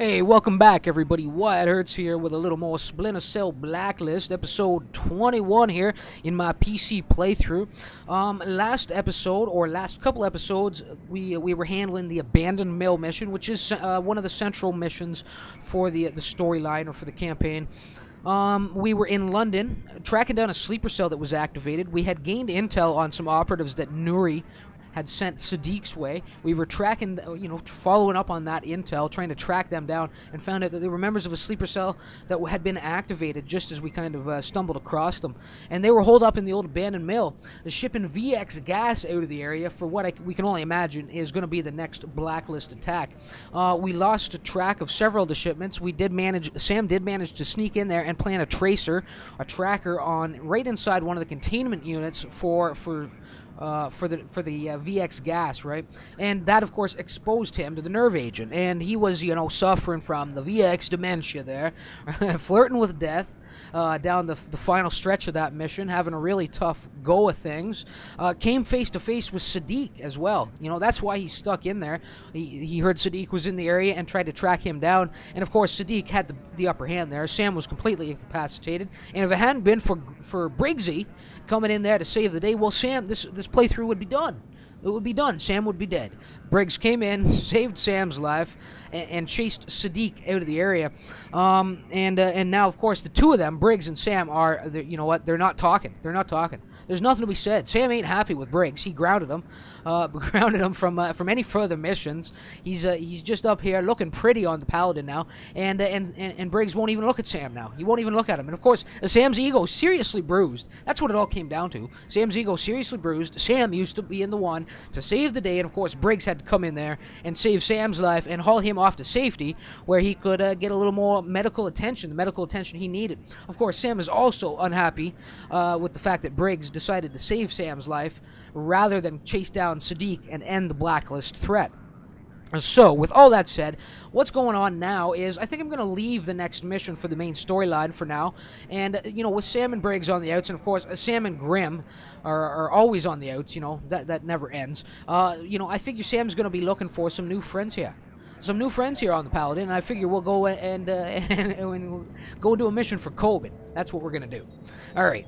Hey, welcome back everybody. Wyatt Hurts here with a little more Splinter Cell Blacklist, episode 21 here in my PC playthrough. Last couple episodes, we were handling the Abandoned Mill mission, which is one of the central missions for the storyline or for the campaign. We were in London, tracking down a sleeper cell that was activated. We had gained intel on some operatives that Nuri had sent Sadiq's way. We were tracking, following up on that intel, trying to track them down, and found out that they were members of a sleeper cell that had been activated just as we kind of stumbled across them. And they were holed up in the old abandoned mill, shipping VX gas out of the area for what we can only imagine is going to be the next Blacklist attack. We lost track of several of the shipments. Sam did manage to sneak in there and plant a tracker on right inside one of the containment units for the VX gas, right? And that, of course, exposed him to the nerve agent. And he was, suffering from the VX dementia there, flirting with death down the final stretch of that mission, having a really tough go of things. Came face-to-face with Sadiq as well. That's why he's stuck in there. He heard Sadiq was in the area and tried to track him down. And, of course, Sadiq had the upper hand there. Sam was completely incapacitated. And if it hadn't been for Briggsy coming in there to save the day, well, Sam, this playthrough would be done. It would be done. Sam would be dead. Briggs came in, saved Sam's life, and chased Sadiq out of the area. And now, of course, the two of them, Briggs and Sam, they're not talking. They're not talking. There's nothing to be said. Sam ain't happy with Briggs. He grounded him, from any further missions. He's just up here looking pretty on the Paladin now, and Briggs won't even look at Sam now. He won't even look at him. And of course, Sam's ego seriously bruised. That's what it all came down to. Sam's ego seriously bruised. Sam used to be in the one to save the day, and of course, Briggs had to come in there and save Sam's life and haul him off to safety, where he could get a little more medical attention, the medical attention he needed. Of course, Sam is also unhappy with the fact that Briggs decided to save Sam's life rather than chase down Sadiq and end the Blacklist threat. So, with all that said, what's going on now is I think I'm going to leave the next mission for the main storyline for now. And, with Sam and Briggs on the outs, and of course, Sam and Grimm are always on the outs, that never ends. I figure Sam's going to be looking for some new friends here. Some new friends here on the Paladin, and I figure we'll go and go do a mission for Kobin. That's what we're going to do. All right.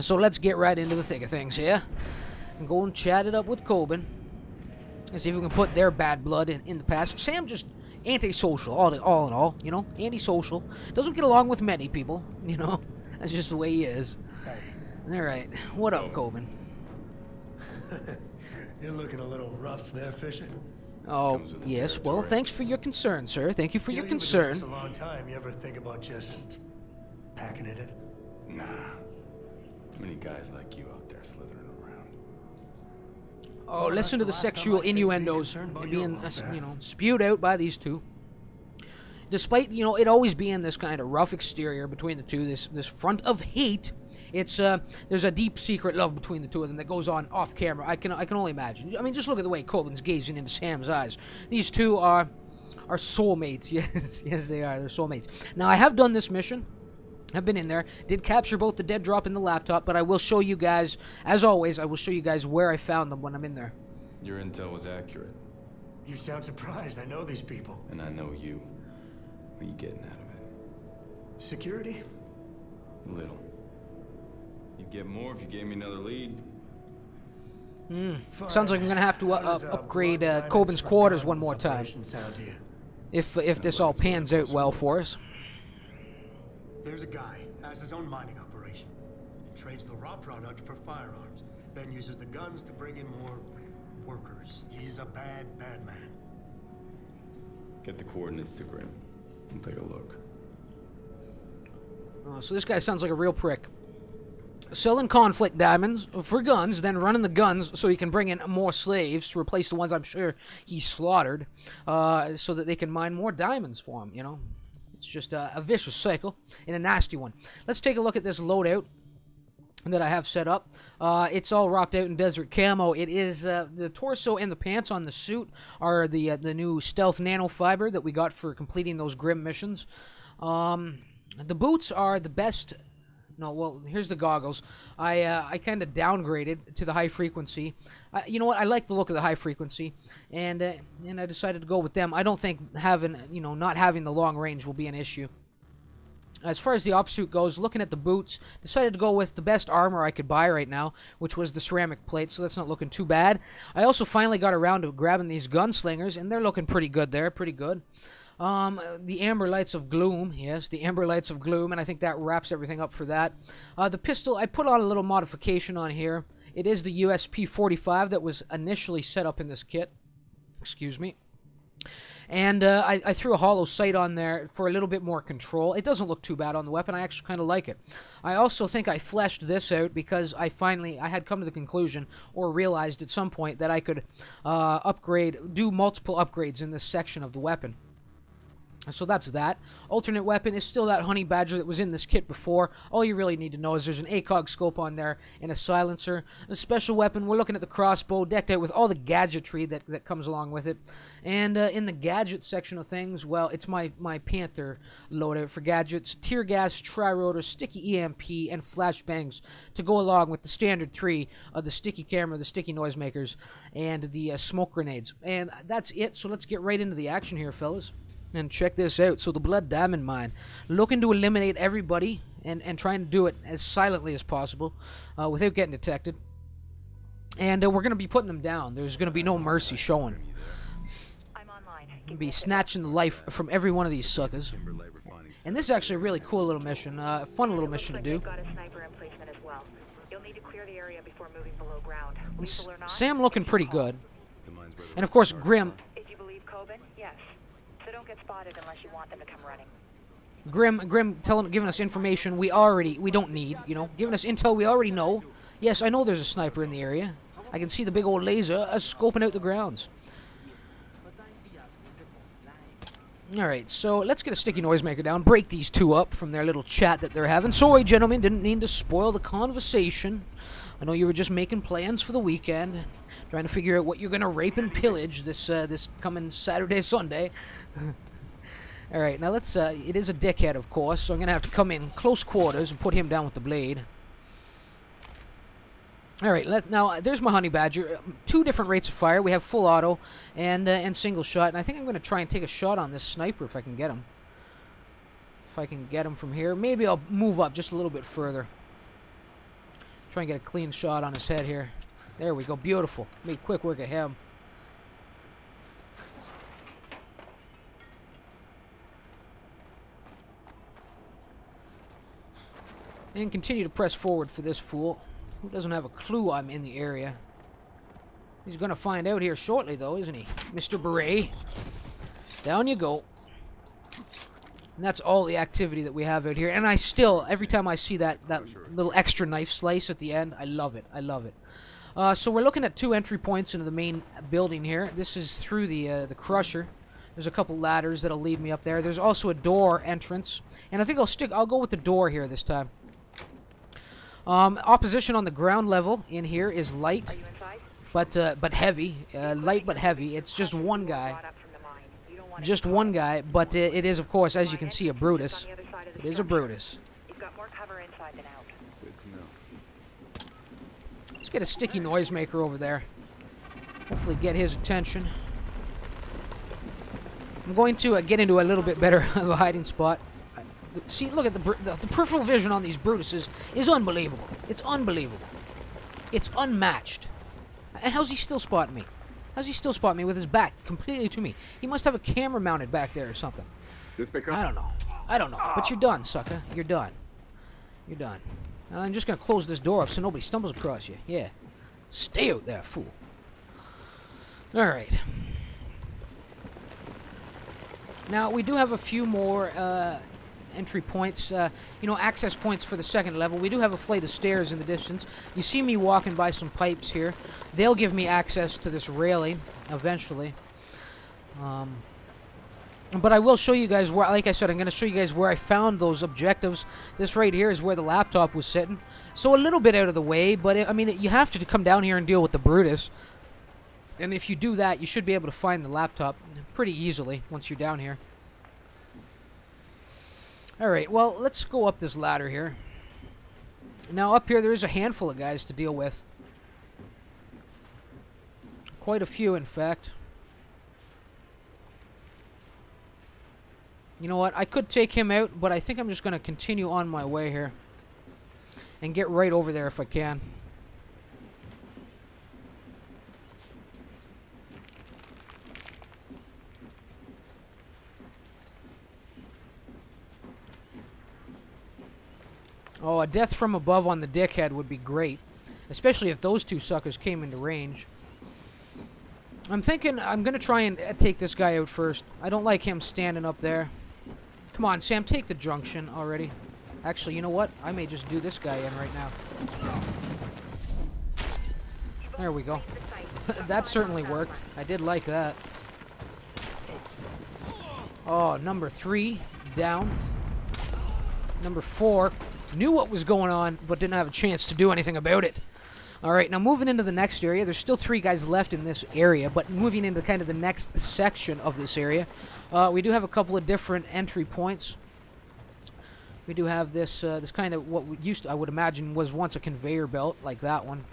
So let's get right into the thick of things here and go and chat it up with Kobin and see if we can put their bad blood in the past. Sam just antisocial, all in all, antisocial. Doesn't get along with many people, That's just the way he is. Hey. All right. What up, Kobin? You're looking a little rough there, Fisher. Oh, yes. Well, thanks for your concern, sir. Thank you for your concern. You've been doing this a long time. You ever think about just packing it in? Nah. Too many guys like you out there slithering around. Oh, listen to the sexual innuendos being, spewed out by these two. Despite, it always being this kind of rough exterior between the two, this front of hate, it's there's a deep secret love between the two of them that goes on off camera. I can only imagine. I mean, just look at the way Kobin's gazing into Sam's eyes. These two are soulmates. Yes, they are. They're soulmates. Now, I have done this mission. I've been in there, did capture both the dead drop and the laptop, but I will show you guys, as always, I will show you guys where I found them when I'm in there. Your intel was accurate. You sound surprised. I know these people. And I know you. What are you getting out of it? Security? Little. You'd get more if you gave me another lead. Sounds like I'm going to have to upgrade Kobin's quarters one more time. If this all pans out well for us. There's a guy, has his own mining operation. Trades the raw product for firearms, then uses the guns to bring in more workers. He's a bad man. Get the coordinates to Grimm. I'll take a look. So this guy sounds like a real prick. Selling conflict diamonds for guns, then running the guns so he can bring in more slaves to replace the ones I'm sure he slaughtered, so that they can mine more diamonds for him, It's just a vicious cycle and a nasty one. Let's take a look at this loadout that I have set up. It's all rocked out in desert camo. It is the torso and the pants on the suit are the new stealth nanofiber that we got for completing those Grimm missions. The boots are the best No, well, here's the goggles. I kind of downgraded to the high frequency. You know what? I like the look of the high frequency, and I decided to go with them. I don't think having, not having the long range will be an issue. As far as the opsuit goes, looking at the boots, decided to go with the best armor I could buy right now, which was the ceramic plate, so that's not looking too bad. I also finally got around to grabbing these gunslingers, and they're looking pretty good there, pretty good. The Amber Lights of Gloom, yes, the Amber Lights of Gloom, and I think that wraps everything up for that. The pistol, I put on a little modification on here. It is the USP-45 that was initially set up in this kit. Excuse me. And I threw a hollow sight on there for a little bit more control. It doesn't look too bad on the weapon. I actually kind of like it. I also think I fleshed this out because I had come to the conclusion or realized at some point that I could do multiple upgrades in this section of the weapon. So that's that. Alternate weapon is still that Honey Badger that was in this kit before. All you really need to know is there's an ACOG scope on there and a silencer. A special weapon, we're looking at the crossbow, decked out with all the gadgetry that comes along with it. And in the gadget section of things, well, it's my Panther loadout for gadgets. Tear gas, tri-rotor, sticky EMP, and flashbangs to go along with the standard 3 of the sticky camera, the sticky noisemakers, and the smoke grenades. And that's it, so let's get right into the action here, fellas. And check this out. So the Blood Diamond Mine, looking to eliminate everybody and trying to do it as silently as possible without getting detected. And we're going to be putting them down. There's going to be no mercy showing. I'm online. We'll be snatching the life from every one of these suckers. And this is actually a really cool little mission, fun little mission to do. Got a sniper emplacement as well. You'll need to clear the area before moving below ground. Lethal or not, Sam looking pretty good. And of course Grim. If you believe Kobin, yes. So don't get spotted unless you want them to come running. Grim giving us information we don't need, giving us intel we already know. Yes, I know there's a sniper in the area. I can see the big old laser scoping out the grounds. Alright, so let's get a sticky noisemaker down, break these two up from their little chat that they're having. Sorry, gentlemen, didn't mean to spoil the conversation. I know you were just making plans for the weekend, trying to figure out what you're going to rape and pillage this coming Saturday, Sunday. Alright, now let's, it is a dickhead, of course, so I'm going to have to come in close quarters and put him down with the blade. Alright, now, there's my Honey Badger. 2 different rates of fire. We have full auto and single shot, and I think I'm going to try and take a shot on this sniper if I can get him. If I can get him from here. Maybe I'll move up just a little bit further. Try and get a clean shot on his head here. There we go, beautiful. Made quick work of him. And continue to press forward for this fool, who doesn't have a clue I'm in the area. He's gonna find out here shortly, though, isn't he? Mr. Beret. Down you go. And that's all the activity that we have out here. And I still, every time I see that little extra knife slice at the end, I love it. I love it. So we're looking at 2 entry points into the main building here. This is through the crusher. There's a couple ladders that'll lead me up there. There's also a door entrance, and I think I'll go with the door here this time. Opposition on the ground level in here is light, Are you inside? but heavy. Light but heavy. It's just one guy. Just one guy, but it is, of course, as you can see, a Brutus. It is a Brutus. You've got more cover inside than out. Good to know. Let's get a sticky noisemaker over there. Hopefully get his attention. I'm going to get into a little bit better of a hiding spot. See, look at the peripheral vision on these Brutuses is unbelievable. It's unbelievable. It's unmatched. And how's he still spotting me? How's he still spotting me with his back completely to me? He must have a camera mounted back there or something. I don't know. I don't know. But you're done, sucker. You're done. You're done. Now, I'm just going to close this door up so nobody stumbles across you. Yeah. Stay out there, fool. Alright. Now, we do have a few more entry points, access points for the second level. We do have a flight of stairs in the distance. You see me walking by some pipes here. They'll give me access to this railing eventually. But I will show you guys where, like I said, I'm going to show you guys where I found those objectives. This right here is where the laptop was sitting. So a little bit out of the way, but you have to come down here and deal with the Brutus. And if you do that, you should be able to find the laptop pretty easily once you're down here. Alright, well, let's go up this ladder here. Now up here there is a handful of guys to deal with. Quite a few, in fact. You know what? I could take him out, but I think I'm just going to continue on my way here. And get right over there if I can. Oh, a death from above on the dickhead would be great. Especially if those two suckers came into range. I'm thinking I'm going to try and take this guy out first. I don't like him standing up there. Come on, Sam, take the junction already. Actually, you know what? I may just do this guy in right now. There we go. That certainly worked. I did like that. Oh, number 3 down. Number 4 knew what was going on, but didn't have a chance to do anything about it. Alright, now moving into the next area. There's still 3 guys left in this area, but moving into kind of the next section of this area. We do have a couple of different entry points. We do have this this kind of what we used to, I would imagine, was once a conveyor belt, like that one.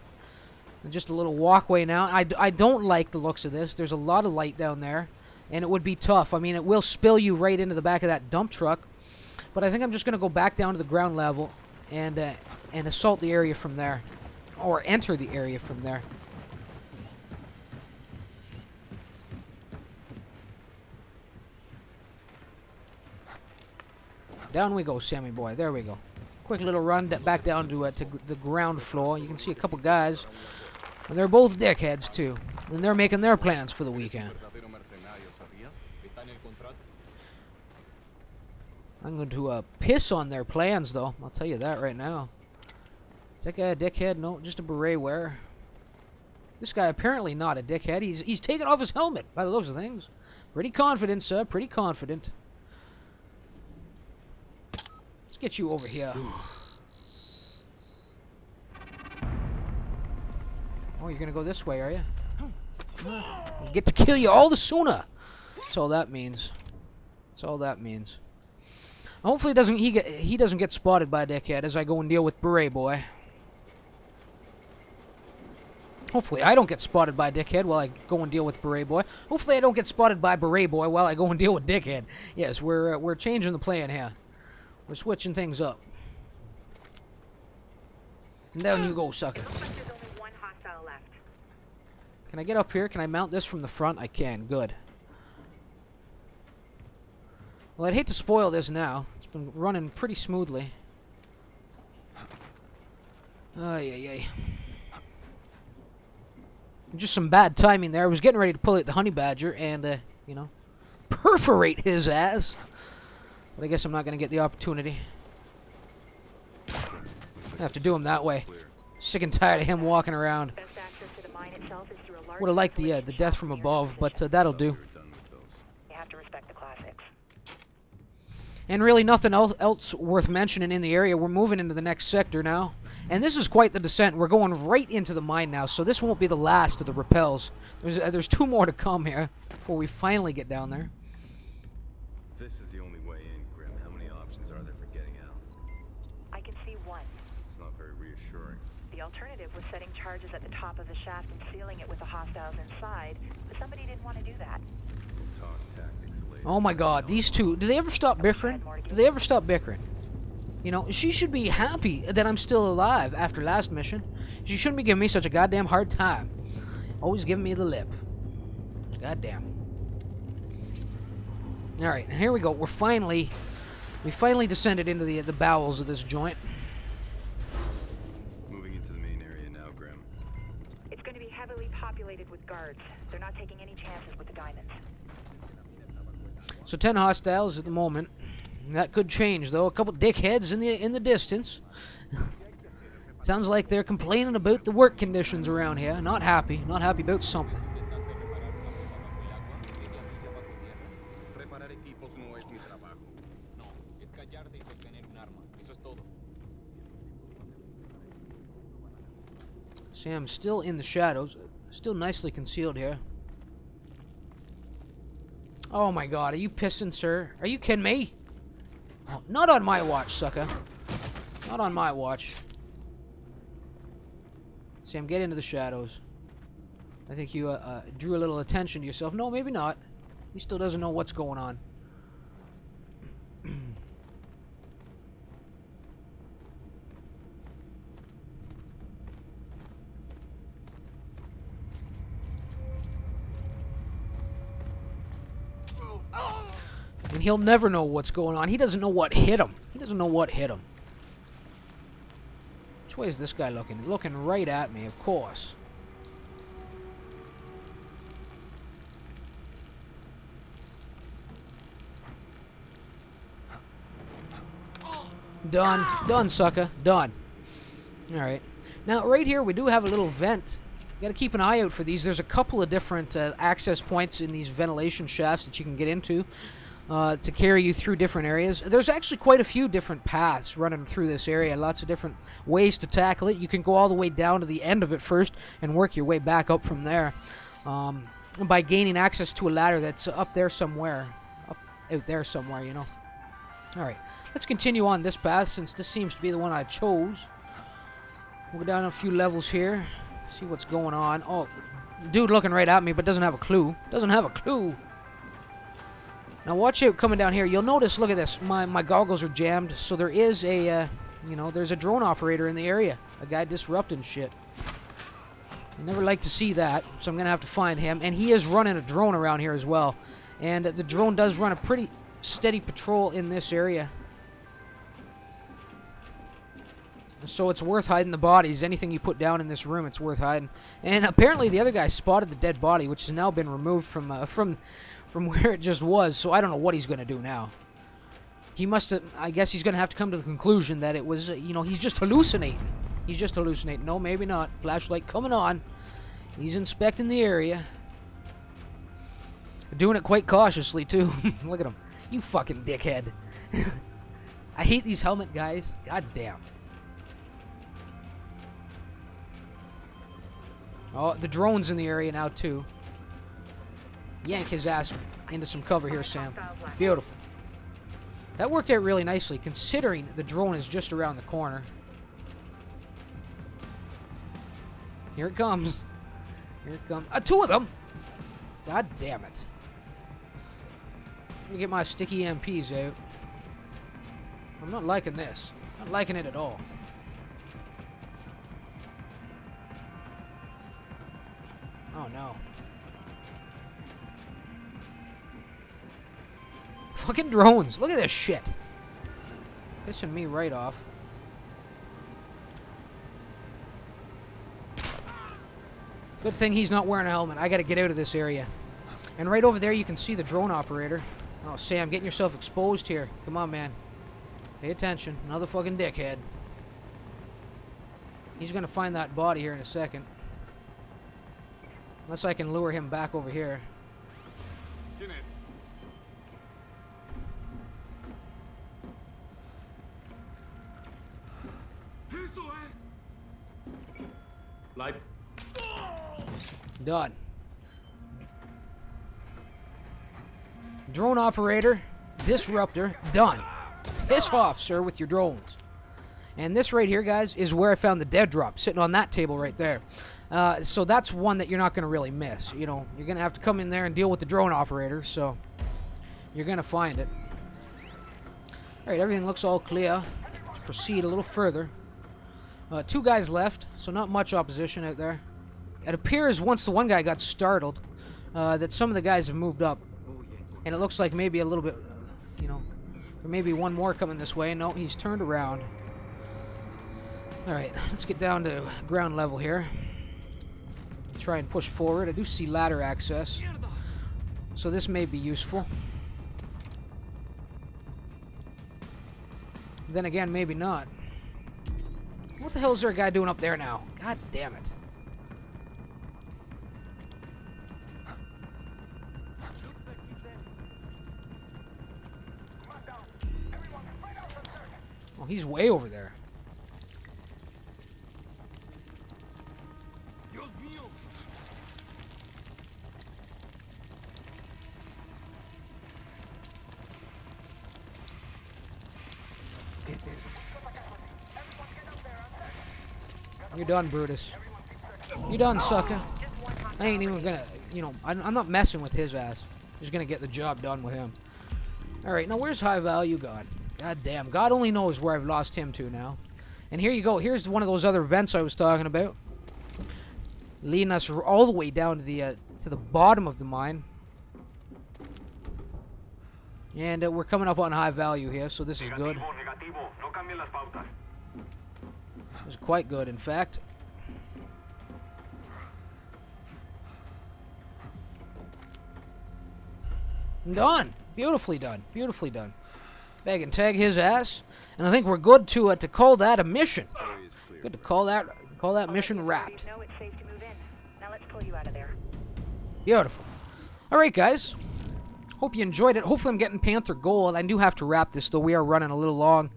And just a little walkway now. I don't like the looks of this. There's a lot of light down there, and it would be tough. I mean, it will spill you right into the back of that dump truck. But I think I'm just going to go back down to the ground level and assault the area from there. Or enter the area from there. Down we go, Sammy boy. There we go. Quick little run back down to the ground floor. You can see a couple guys. And they're both dickheads, too. And they're making their plans for the weekend. I'm going to piss on their plans, though. I'll tell you that right now. Is that guy a dickhead? No, just a beret wearer. This guy apparently not a dickhead. He's taken off his helmet, by the looks of things. Pretty confident, sir. Pretty confident. Let's get you over here. Oh, you're gonna go this way, are you? I'll get to kill you all the sooner. That's all that means. That's all that means. Hopefully, he doesn't get spotted by a dickhead as I go and deal with Beret Boy. Hopefully, I don't get spotted by a dickhead while I go and deal with Beret Boy. Hopefully, I don't get spotted by Beret Boy while I go and deal with Dickhead. Yes, we're changing the plan here. We're switching things up. And down you go, sucker. There's only one hostile left. Can I get up here? Can I mount this from the front? I can. Good. Well, I'd hate to spoil this now. It's been running pretty smoothly. Ay. Just some bad timing there. I was getting ready to pull out the honey badger and, you know, perforate his ass. But I guess I'm not going to get the opportunity. I have to do him that way. Sick and tired of him walking around. Best access to the mine itself is through a large Would have liked the death from above, but that'll do. You have to respect the classics. And really nothing else worth mentioning in the area. We're moving into the next sector now. And this is quite the descent. We're going right into the mine now, so this won't be the last of the rappels. There's 2 more to come here before we finally get down there. This is the only way in, Grim. How many options are there for getting out? I can see one. It's not very reassuring. The alternative was setting charges at the top of the shaft and sealing it with the hostiles inside, but somebody didn't want to do that. We'll talk tactics later. Oh my god, these two. Do they ever stop bickering? Do they ever stop bickering? You know, she should be happy that I'm still alive after last mission. She shouldn't be giving me such a goddamn hard time. Always giving me the lip. Goddamn. Alright, here we go. We finally descended into the bowels of this joint. Moving into the main area now, Grim. It's going to be heavily populated with guards. They're not taking any chances with the diamonds. So 10 hostiles at the moment. That could change, though. A couple dickheads in the distance. Sounds like they're complaining about the work conditions around here. Not happy. Not happy about something. Sam's still in the shadows. Still nicely concealed here. Oh my god, are you pissing, sir? Are you kidding me? Oh, not on my watch, sucker. Not on my watch. Sam, get into the shadows. I think you drew a little attention to yourself. No, maybe not. He still doesn't know what's going on. And he'll never know what's going on. He doesn't know what hit him. He doesn't know what hit him. Which way is this guy looking? Looking right at me, of course. Done. Done, sucker. Done. Alright. Now, right here, we do have a little vent. You gotta keep an eye out for these. There's a couple of different access points in these ventilation shafts that you can get into to carry you through different areas. There's actually quite a few different paths running through this area. Lots of different ways to tackle it. You can go all the way down to the end of it first and work your way back up from there by gaining access to a ladder that's up there somewhere. Up out there somewhere, you know. Alright. Let's continue on this path since this seems to be the one I chose. We'll go down a few levels here. See what's going on. Oh, dude looking right at me but doesn't have a clue. Doesn't have a clue. Now watch out coming down here. You'll notice, look at this. My goggles are jammed. So there is a, you know, there's a drone operator in the area. A guy disrupting shit. I never like to see that. So I'm going to have to find him. And he is running a drone around here as well. And the drone does run a pretty steady patrol in this area. So it's worth hiding the bodies. Anything you put down in this room, it's worth hiding. And apparently the other guy spotted the dead body, which has now been removed from where it just was. So I don't know what he's going to do now. He must have, I guess he's going to have to come to the conclusion that it was, you know, he's just hallucinating. He's just hallucinating. No, maybe not. Flashlight coming on. He's inspecting the area. Doing it quite cautiously, too. Look at him. You fucking dickhead. I hate these helmet guys. God damn. Oh, the drone's in the area now, too. Yank his ass into some cover here, Sam. Beautiful. That worked out really nicely, considering the drone is just around the corner. Here it comes. Here it comes. Two of them! God damn it. Let me get my sticky MPs out. I'm not liking this. Not liking it at all. Oh no. Fucking drones. Look at this shit. Pissing me right off. Good thing he's not wearing a helmet. I gotta get out of this area. And right over there you can see the drone operator. Oh, Sam, getting yourself exposed here. Come on, man. Pay attention. Another fucking dickhead. He's gonna find that body here in a second. Unless I can lure him back over here. Light. Done. Drone operator, disruptor, done. Piss off, sir, with your drones. And this right here, guys, is where I found the dead drop, sitting on that table right there. So that's one that you're not going to really miss. You know, you're going to have to come in there and deal with the drone operator, so you're going to find it. Alright, everything looks all clear. Let's proceed a little further. 2 guys left, so not much opposition out there. It appears once the one guy got startled that some of the guys have moved up. And it looks like maybe a little bit, you know, there may be one more coming this way. No, he's turned around. Alright, let's get down to ground level here. Try and push forward. I do see ladder access, so this may be useful. Then again, maybe not. What the hell is there a guy doing up there now? God damn it. Oh, he's way over there. You're done, Brutus. You done, sucker? I ain't even gonna, you know, I'm not messing with his ass. Just gonna get the job done with him. Alright, now where's High Value God? God damn, God only knows where I've lost him to now. And here you go, here's one of those other vents I was talking about. Leading us all the way down to the bottom of the mine. And we're coming up on High Value here, so this is good. This is quite good, in fact. Done. Beautifully done. Beautifully done. Bag and tag his ass, and I think we're good to call that a mission. Good to call that mission wrapped. You know it's safe to move in. Now let's pull you out of there. Beautiful. All right, guys. Hope you enjoyed it. Hopefully, I'm getting Panther Gold. I do have to wrap this, though. We are running a little long.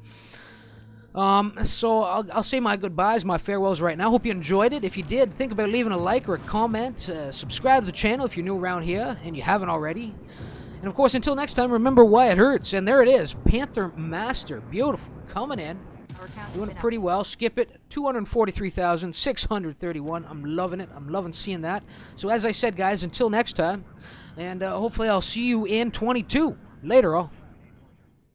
So I'll say my goodbyes, my farewells right now. Hope you enjoyed it. If you did, think about leaving a like or a comment. Subscribe to the channel if you're new around here and you haven't already. And of course, until next time, remember why it hurts. And there it is, Panther Master, beautiful, coming in, doing it pretty well. Skip it, 243,631. I'm loving it. I'm loving seeing that. So as I said, guys, until next time, and hopefully I'll see you in 22. Later, all.